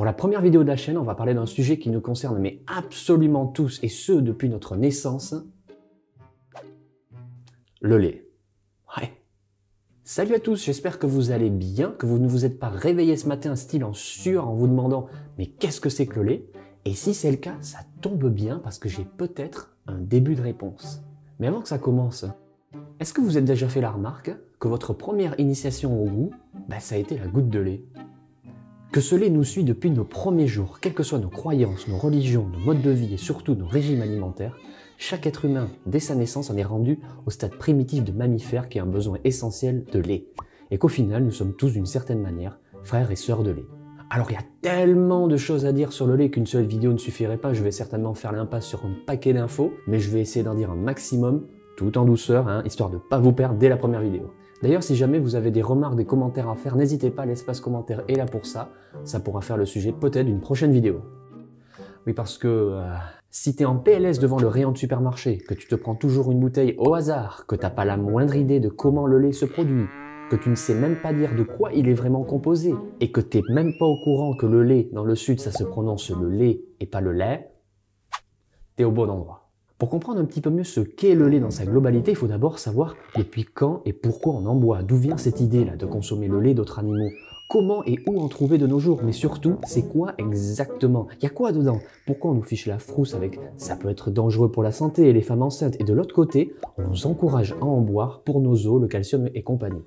Pour la première vidéo de la chaîne, on va parler d'un sujet qui nous concerne mais absolument tous, et ce depuis notre naissance, le lait. Ouais. Salut à tous, j'espère que vous allez bien, que vous ne vous êtes pas réveillé ce matin style en sueur en vous demandant mais qu'est-ce que c'est que le lait? Et si c'est le cas, ça tombe bien parce que j'ai peut-être un début de réponse. Mais avant que ça commence, est-ce que vous êtes déjà fait la remarque que votre première initiation au goût, ça a été la goutte de lait? Que ce lait nous suit depuis nos premiers jours, quelles que soient nos croyances, nos religions, nos modes de vie et surtout nos régimes alimentaires, chaque être humain, dès sa naissance, en est rendu au stade primitif de mammifère qui a un besoin essentiel de lait. Et qu'au final, nous sommes tous d'une certaine manière frères et sœurs de lait. Alors il y a tellement de choses à dire sur le lait qu'une seule vidéo ne suffirait pas, je vais certainement faire l'impasse sur un paquet d'infos, mais je vais essayer d'en dire un maximum, tout en douceur, histoire de ne pas vous perdre dès la première vidéo. D'ailleurs, si jamais vous avez des remarques, des commentaires à faire, n'hésitez pas, l'espace commentaire est là pour ça. Ça pourra faire le sujet peut-être d'une prochaine vidéo. Oui, parce que si t'es en PLS devant le rayon de supermarché, que tu te prends toujours une bouteille au hasard, que t'as pas la moindre idée de comment le lait se produit, que tu ne sais même pas dire de quoi il est vraiment composé, et que t'es même pas au courant que le lait, dans le sud, ça se prononce le lait et pas le lait, t'es au bon endroit. Pour comprendre un petit peu mieux ce qu'est le lait dans sa globalité, il faut d'abord savoir depuis quand et pourquoi on en boit. D'où vient cette idée-là de consommer le lait d'autres animaux? Comment et où en trouver de nos jours? Mais surtout, c'est quoi exactement? Il y a quoi dedans? Pourquoi on nous fiche la frousse avec « ça peut être dangereux pour la santé et les femmes enceintes » et de l'autre côté, on nous encourage à en boire pour nos os, le calcium et compagnie.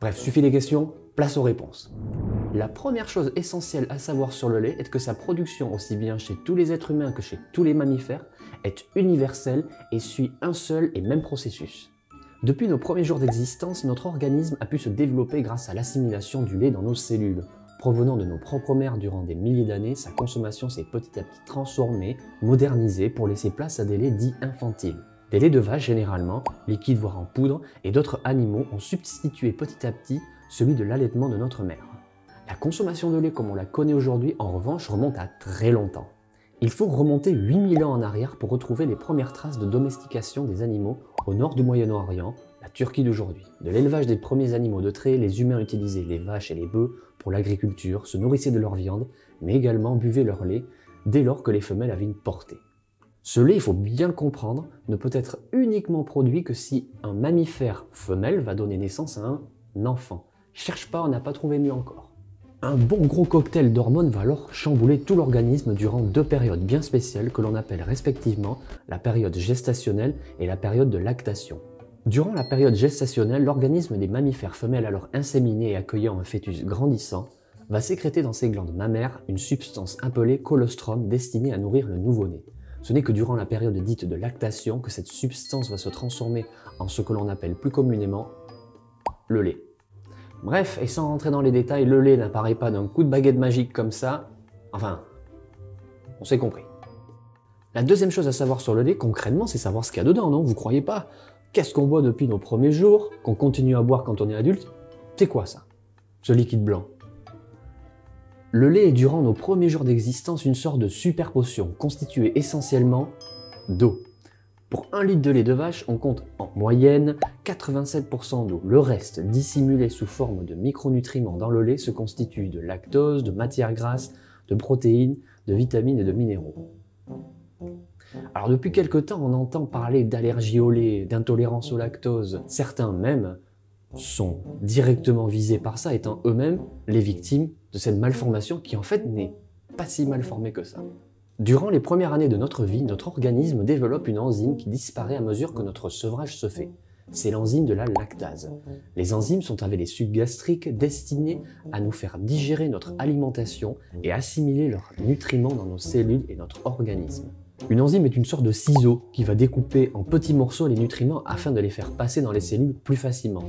Bref, suffit des questions, place aux réponses. La première chose essentielle à savoir sur le lait est que sa production, aussi bien chez tous les êtres humains que chez tous les mammifères, est universelle et suit un seul et même processus. Depuis nos premiers jours d'existence, notre organisme a pu se développer grâce à l'assimilation du lait dans nos cellules. Provenant de nos propres mères durant des milliers d'années, sa consommation s'est petit à petit transformée, modernisée pour laisser place à des laits dits infantiles. Des laits de vache généralement, liquides voire en poudre, et d'autres animaux ont substitué petit à petit celui de l'allaitement de notre mère. La consommation de lait comme on la connaît aujourd'hui, en revanche, remonte à très longtemps. Il faut remonter 8000 ans en arrière pour retrouver les premières traces de domestication des animaux au nord du Moyen-Orient, la Turquie d'aujourd'hui. De l'élevage des premiers animaux de trait, les humains utilisaient les vaches et les bœufs pour l'agriculture, se nourrissaient de leur viande, mais également buvaient leur lait dès lors que les femelles avaient une portée. Ce lait, il faut bien le comprendre, ne peut être uniquement produit que si un mammifère femelle va donner naissance à un enfant. Cherche pas, on n'a pas trouvé mieux encore. Un bon gros cocktail d'hormones va alors chambouler tout l'organisme durant deux périodes bien spéciales que l'on appelle respectivement la période gestationnelle et la période de lactation. Durant la période gestationnelle, l'organisme des mammifères femelles alors inséminés et accueillant un fœtus grandissant va sécréter dans ses glandes mammaires une substance appelée colostrum destinée à nourrir le nouveau-né. Ce n'est que durant la période dite de lactation que cette substance va se transformer en ce que l'on appelle plus communément le lait. Bref, et sans rentrer dans les détails, le lait n'apparaît pas d'un coup de baguette magique comme ça. Enfin, on s'est compris. La deuxième chose à savoir sur le lait, concrètement, c'est savoir ce qu'il y a dedans, non? Vous croyez pas? Qu'est-ce qu'on boit depuis nos premiers jours, qu'on continue à boire quand on est adulte? C'est quoi ça? Ce liquide blanc. Le lait est durant nos premiers jours d'existence une sorte de super potion, constituée essentiellement d'eau. Pour 1 litre de lait de vache, on compte en moyenne 87% d'eau. Le reste, dissimulé sous forme de micronutriments dans le lait, se constitue de lactose, de matières grasses, de protéines, de vitamines et de minéraux. Alors depuis quelque temps, on entend parler d'allergie au lait, d'intolérance au lactose. Certains même sont directement visés par ça, étant eux-mêmes les victimes de cette malformation qui en fait n'est pas si mal formée que ça. Durant les premières années de notre vie, notre organisme développe une enzyme qui disparaît à mesure que notre sevrage se fait. C'est l'enzyme de la lactase. Les enzymes sont avec les sucs gastriques destinés à nous faire digérer notre alimentation et assimiler leurs nutriments dans nos cellules et notre organisme. Une enzyme est une sorte de ciseau qui va découper en petits morceaux les nutriments afin de les faire passer dans les cellules plus facilement.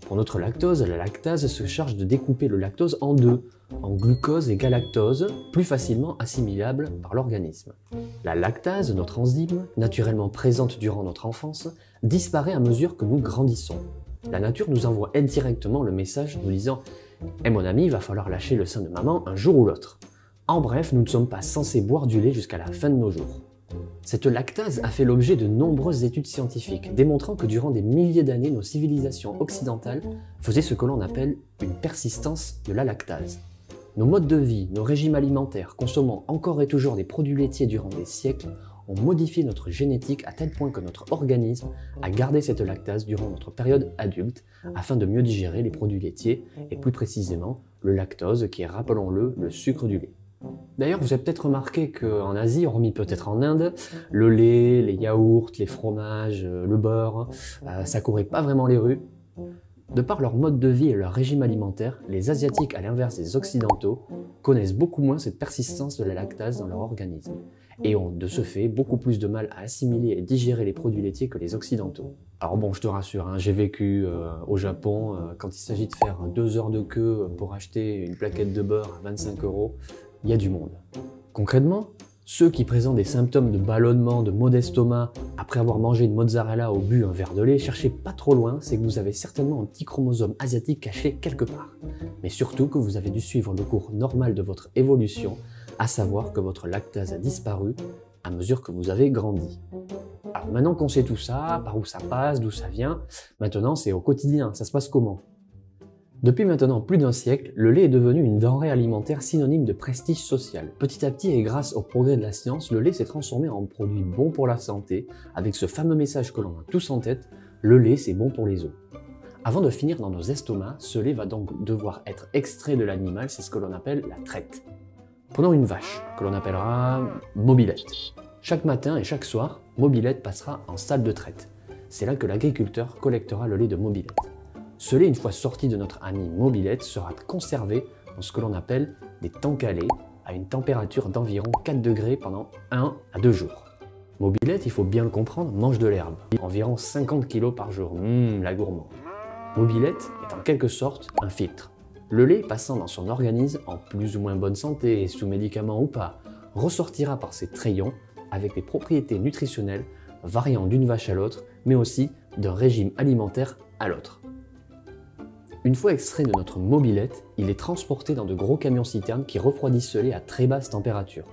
Pour notre lactose, la lactase se charge de découper le lactose en deux, en glucose et galactose, plus facilement assimilables par l'organisme. La lactase, notre enzyme, naturellement présente durant notre enfance, disparaît à mesure que nous grandissons. La nature nous envoie indirectement le message nous disant « Eh mon ami, il va falloir lâcher le sein de maman un jour ou l'autre ». En bref, nous ne sommes pas censés boire du lait jusqu'à la fin de nos jours. Cette lactase a fait l'objet de nombreuses études scientifiques, démontrant que durant des milliers d'années, nos civilisations occidentales faisaient ce que l'on appelle une persistance de la lactase. Nos modes de vie, nos régimes alimentaires, consommant encore et toujours des produits laitiers durant des siècles, ont modifié notre génétique à tel point que notre organisme a gardé cette lactase durant notre période adulte afin de mieux digérer les produits laitiers et plus précisément le lactose qui est, rappelons-le, le sucre du lait. D'ailleurs, vous avez peut-être remarqué qu'en Asie, hormis peut-être en Inde, le lait, les yaourts, les fromages, le beurre, ça courait pas vraiment les rues. De par leur mode de vie et leur régime alimentaire, les Asiatiques, à l'inverse des Occidentaux, connaissent beaucoup moins cette persistance de la lactase dans leur organisme et ont de ce fait beaucoup plus de mal à assimiler et digérer les produits laitiers que les Occidentaux. Alors bon, je te rassure, hein, j'ai vécu au Japon, quand il s'agit de faire 2 heures de queue pour acheter une plaquette de beurre à 25 €, il y a du monde. Concrètement, ceux qui présentent des symptômes de ballonnement, de maux d'estomac, après avoir mangé une mozzarella ou bu un verre de lait, cherchez pas trop loin, c'est que vous avez certainement un petit chromosome asiatique caché quelque part. Mais surtout que vous avez dû suivre le cours normal de votre évolution, à savoir que votre lactase a disparu à mesure que vous avez grandi. Alors maintenant qu'on sait tout ça, par où ça passe, d'où ça vient, maintenant c'est au quotidien, ça se passe comment? Depuis maintenant plus d'un siècle, le lait est devenu une denrée alimentaire synonyme de prestige social. Petit à petit et grâce au progrès de la science, le lait s'est transformé en produit bon pour la santé, avec ce fameux message que l'on a tous en tête, le lait c'est bon pour les os. Avant de finir dans nos estomacs, ce lait va donc devoir être extrait de l'animal, c'est ce que l'on appelle la traite. Prenons une vache, que l'on appellera Mobilette. Chaque matin et chaque soir, Mobilette passera en salle de traite. C'est là que l'agriculteur collectera le lait de Mobilette. Ce lait, une fois sorti de notre amie Mobilette, sera conservé dans ce que l'on appelle des tanks à lait, à une température d'environ 4 degrés pendant 1 à 2 jours. Mobilette, il faut bien le comprendre, mange de l'herbe, environ 50 kg par jour, la gourmande. Mobilette est en quelque sorte un filtre. Le lait passant dans son organisme en plus ou moins bonne santé, sous médicaments ou pas, ressortira par ses trayons avec des propriétés nutritionnelles variant d'une vache à l'autre, mais aussi d'un régime alimentaire à l'autre. Une fois extrait de notre Mobilette, il est transporté dans de gros camions-citernes qui refroidissent ce lait à très basse température.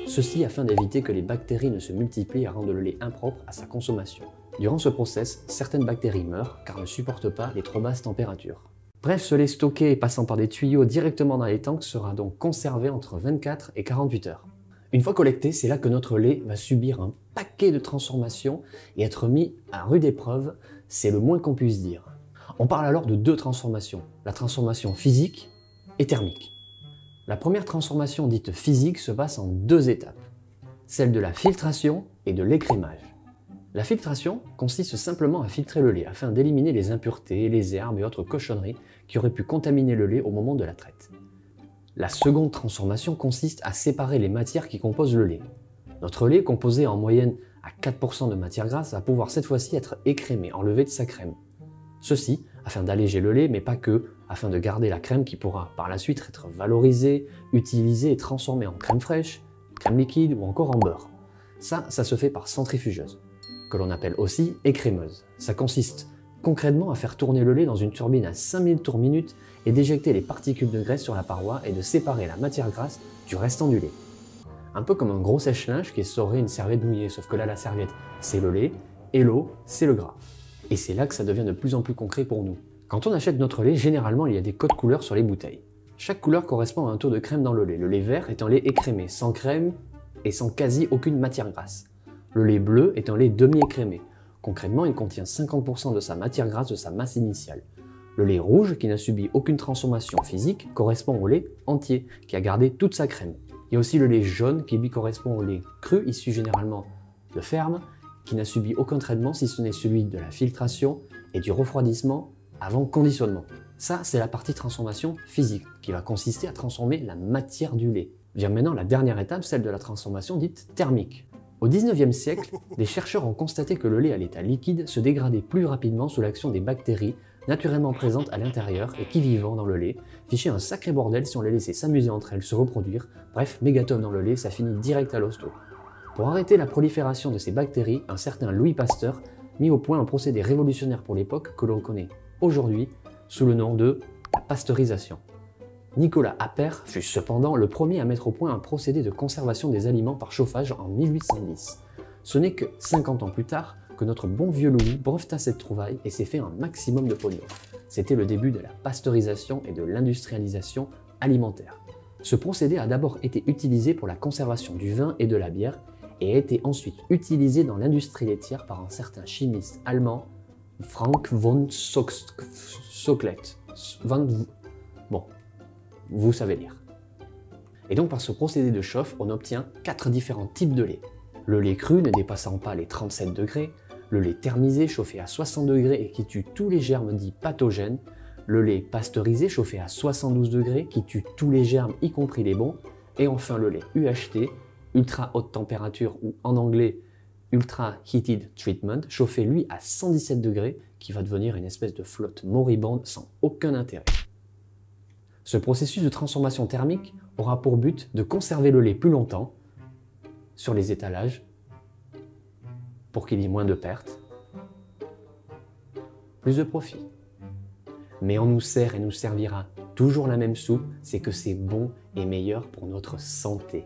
Ceci afin d'éviter que les bactéries ne se multiplient et rendent le lait impropre à sa consommation. Durant ce process, certaines bactéries meurent car ne supportent pas les trop basses températures. Bref, ce lait stocké et passant par des tuyaux directement dans les tanks sera donc conservé entre 24 et 48 heures. Une fois collecté, c'est là que notre lait va subir un paquet de transformations et être mis à rude épreuve, c'est le moins qu'on puisse dire. On parle alors de 2 transformations, la transformation physique et thermique. La première transformation dite physique se passe en 2 étapes, celle de la filtration et de l'écrémage. La filtration consiste simplement à filtrer le lait afin d'éliminer les impuretés, les herbes et autres cochonneries qui auraient pu contaminer le lait au moment de la traite. La seconde transformation consiste à séparer les matières qui composent le lait. Notre lait, composé en moyenne à 4% de matière grasse, va pouvoir cette fois-ci être écrémé, enlevé de sa crème. Ceci afin d'alléger le lait, mais pas que, afin de garder la crème qui pourra par la suite être valorisée, utilisée et transformée en crème fraîche, crème liquide ou encore en beurre. Ça se fait par centrifugeuse, que l'on appelle aussi écrémeuse. Ça consiste concrètement à faire tourner le lait dans une turbine à 5000 tours minute et d'éjecter les particules de graisse sur la paroi et de séparer la matière grasse du restant du lait. Un peu comme un gros sèche-linge qui saurait une serviette mouillée, sauf que là la serviette c'est le lait et l'eau c'est le gras. Et c'est là que ça devient de plus en plus concret pour nous. Quand on achète notre lait, généralement il y a des codes couleurs sur les bouteilles. Chaque couleur correspond à un taux de crème dans le lait. Le lait vert est un lait écrémé, sans crème et sans quasi aucune matière grasse. Le lait bleu est un lait demi-écrémé. Concrètement, il contient 50% de sa matière grasse de sa masse initiale. Le lait rouge, qui n'a subi aucune transformation physique, correspond au lait entier, qui a gardé toute sa crème. Il y a aussi le lait jaune, qui lui correspond au lait cru, issu généralement de ferme, qui n'a subi aucun traitement si ce n'est celui de la filtration et du refroidissement avant conditionnement. Ça, c'est la partie transformation physique, qui va consister à transformer la matière du lait. Vient maintenant la dernière étape, celle de la transformation dite thermique. Au 19e siècle, des chercheurs ont constaté que le lait à l'état liquide se dégradait plus rapidement sous l'action des bactéries naturellement présentes à l'intérieur et qui, vivant dans le lait, fichaient un sacré bordel si on les laissait s'amuser entre elles, se reproduire. Bref, mégatome dans le lait, ça finit direct à l'hosto. Pour arrêter la prolifération de ces bactéries, un certain Louis Pasteur mit au point un procédé révolutionnaire pour l'époque que l'on connaît aujourd'hui sous le nom de la pasteurisation. Nicolas Appert fut cependant le premier à mettre au point un procédé de conservation des aliments par chauffage en 1810. Ce n'est que 50 ans plus tard que notre bon vieux Louis breveta cette trouvaille et s'est fait un maximum de pognon. C'était le début de la pasteurisation et de l'industrialisation alimentaire. Ce procédé a d'abord été utilisé pour la conservation du vin et de la bière et a été ensuite utilisé dans l'industrie laitière par un certain chimiste allemand, Frank von Socklet. Bon, vous savez lire. Et donc par ce procédé de chauffe, on obtient 4 différents types de lait. Le lait cru ne dépassant pas les 37 degrés, le lait thermisé chauffé à 60 degrés et qui tue tous les germes dits pathogènes, le lait pasteurisé chauffé à 72 degrés qui tue tous les germes y compris les bons, et enfin le lait UHT, ultra haute température ou en anglais ultra heated treatment, chauffé lui à 117 degrés qui va devenir une espèce de flotte moribonde sans aucun intérêt. Ce processus de transformation thermique aura pour but de conserver le lait plus longtemps sur les étalages pour qu'il y ait moins de pertes, plus de profit. Mais on nous sert et nous servira toujours la même soupe, c'est que c'est bon et meilleur pour notre santé.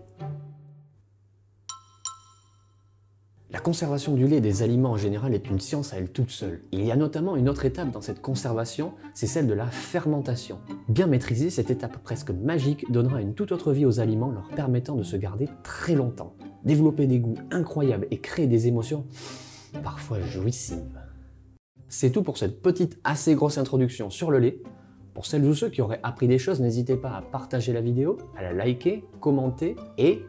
La conservation du lait et des aliments en général est une science à elle toute seule. Il y a notamment une autre étape dans cette conservation, c'est celle de la fermentation. Bien maîtrisée, cette étape presque magique donnera une toute autre vie aux aliments, leur permettant de se garder très longtemps, développer des goûts incroyables et créer des émotions parfois jouissives. C'est tout pour cette petite assez grosse introduction sur le lait. Pour celles ou ceux qui auraient appris des choses, n'hésitez pas à partager la vidéo, à la liker, commenter et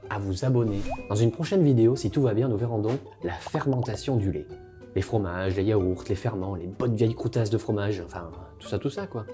à vous abonner. Dans une prochaine vidéo, si tout va bien, nous verrons donc la fermentation du lait. Les fromages, les yaourts, les ferments, les bonnes vieilles croûtasses de fromage, enfin tout ça quoi.